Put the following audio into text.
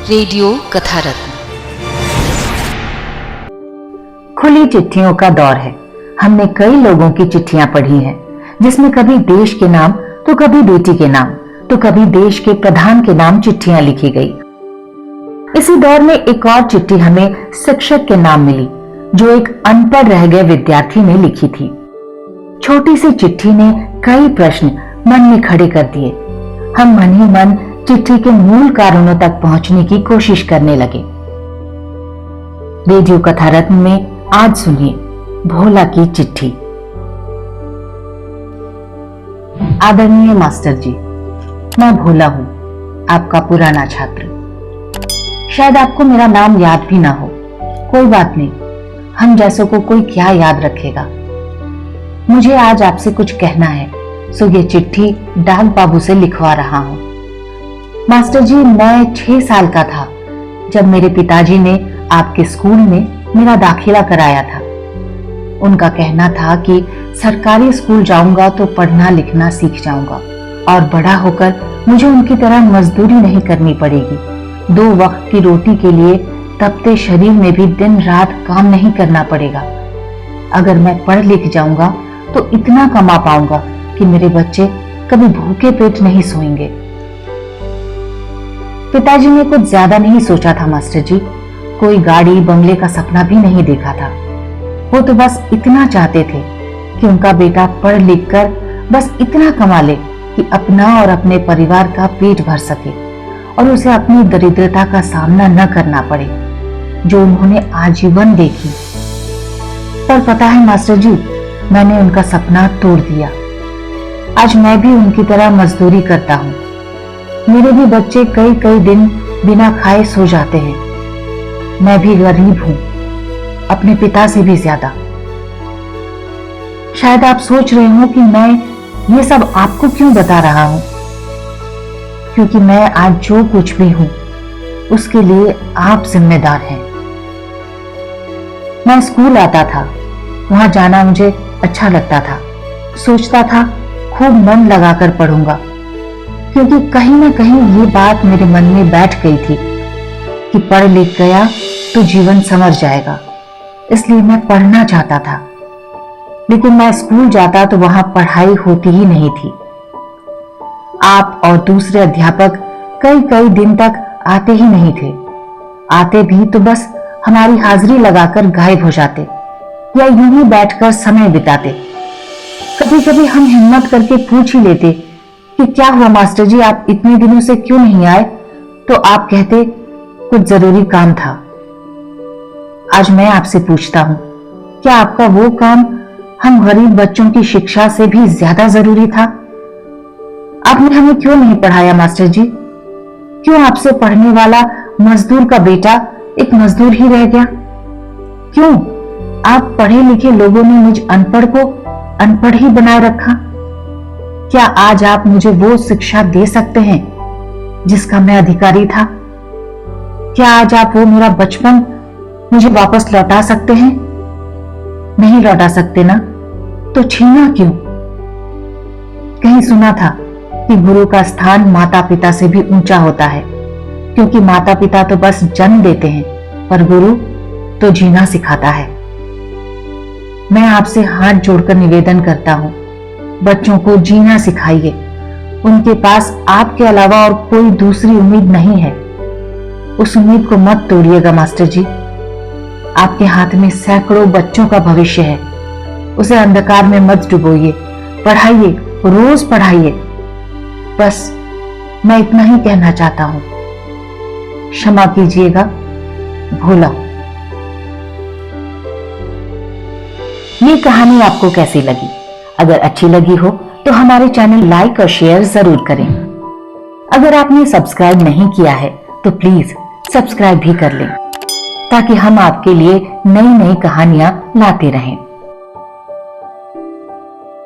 Radio कथा रत्न। खुली चिट्ठियों का दौर है। हमने कई लोगों की चिट्ठियां पढ़ी हैं, जिसमें कभी देश के नाम तो कभी बेटी के नाम तो कभी देश के प्रधान के नाम चिट्ठियां लिखी गई। इसी दौर में एक और चिट्ठी हमें शिक्षक के नाम मिली, जो एक अनपढ़ रह गए विद्यार्थी ने लिखी थी। छोटी सी चिट्ठी ने कई प्रश्न मन में खड़े कर दिए। हम मन ही मन चिट्ठी के मूल कारणों तक पहुंचने की कोशिश करने लगे। रेडियो कथा रत्न में आज सुनिए भोला की चिट्ठी। आदरणीय मास्टर जी, मैं भोला हूं, आपका पुराना छात्र। शायद आपको मेरा नाम याद भी ना हो। कोई बात नहीं, हम जैसों को कोई क्या याद रखेगा। मुझे आज आपसे कुछ कहना है, सो ये चिट्ठी डाक बाबू से लिखवा रहा हूं। मास्टर जी, मैं 6 साल का था जब मेरे पिताजी ने आपके स्कूल में मेरा दाखिला कराया था। उनका कहना था कि सरकारी स्कूल जाऊंगा तो पढ़ना लिखना सीख जाऊंगा और बड़ा होकर मुझे उनकी तरह मजदूरी नहीं करनी पड़ेगी। 2 वक्त की रोटी के लिए तपते शरीर में भी दिन रात काम नहीं करना पड़ेगा। अगर मैं पढ़ लिख जाऊंगा तो इतना कमा पाऊंगा कि मेरे बच्चे कभी भूखे पेट नहीं सोएंगे। पिताजी ने कुछ ज्यादा नहीं सोचा था मास्टर जी। कोई गाड़ी बंगले का सपना भी नहीं देखा था। वो तो बस इतना चाहते थे कि उनका बेटा पढ़ लिख कर बस इतना कमा ले कि अपना और अपने परिवार का पेट भर सके और उसे अपनी दरिद्रता का सामना न करना पड़े, जो उन्होंने आजीवन देखी। पर पता है मास्टर जी, मैंने उनका सपना तोड़ दिया। आज मैं भी उनकी तरह मजदूरी करता हूँ। मेरे भी बच्चे कई कई दिन बिना खाए सो जाते हैं। मैं भी गरीब हूं, अपने पिता से भी ज्यादा। शायद आप सोच रहे हो कि मैं ये सब आपको क्यों बता रहा हूं, क्योंकि मैं आज जो कुछ भी हूं उसके लिए आप जिम्मेदार हैं। मैं स्कूल आता था, वहां जाना मुझे अच्छा लगता था। सोचता था खूब मन लगाकर पढ़ूंगा, क्योंकि कहीं ना कहीं ये बात मेरे मन में बैठ गई थी कि पढ़ लिख गया तो जीवन संवर जाएगा। इसलिए मैं पढ़ना चाहता था। लेकिन मैं स्कूल जाता तो वहां पढ़ाई होती ही नहीं थी। आप और दूसरे अध्यापक कई कई दिन तक आते ही नहीं थे। आते भी तो बस हमारी हाजिरी लगाकर गायब हो जाते या यूं ही बैठकर समय बिताते। कभी कभी हम हिम्मत करके पूछ ही लेते कि क्या हुआ मास्टर जी, आप इतने दिनों से क्यों नहीं आए? तो आप कहते कुछ जरूरी काम था। आज मैं आपसे पूछता हूं, क्या आपका वो काम हम गरीब बच्चों की शिक्षा से भी ज्यादा जरूरी था? आपने हमें क्यों नहीं पढ़ाया मास्टर जी? क्यों आपसे पढ़ने वाला मजदूर का बेटा एक मजदूर ही रह गया? क्यों आप पढ़े लिखे लोगों ने मुझ अनपढ़ को अनपढ़ ही बनाए रखा? क्या आज आप मुझे वो शिक्षा दे सकते हैं जिसका मैं अधिकारी था? क्या आज आप वो मेरा बचपन मुझे वापस लौटा सकते हैं? नहीं लौटा सकते ना, तो छीना क्यों? कहीं सुना था कि गुरु का स्थान माता पिता से भी ऊंचा होता है, क्योंकि माता पिता तो बस जन्म देते हैं, पर गुरु तो जीना सिखाता है। मैं आपसे हाथ जोड़कर निवेदन करता हूं, बच्चों को जीना सिखाइए। उनके पास आपके अलावा और कोई दूसरी उम्मीद नहीं है। उस उम्मीद को मत तोड़िएगा मास्टर जी। आपके हाथ में सैकड़ों बच्चों का भविष्य है, उसे अंधकार में मत डुबोइए। पढ़ाइए, रोज पढ़ाइए। बस मैं इतना ही कहना चाहता हूं। क्षमा कीजिएगा, भोला। ये कहानी आपको कैसी लगी? अगर अच्छी लगी हो तो हमारे चैनल लाइक और शेयर जरूर करें। अगर आपने सब्सक्राइब नहीं किया है तो प्लीज सब्सक्राइब भी कर लें, ताकि हम आपके लिए नई नई कहानियां लाते रहें।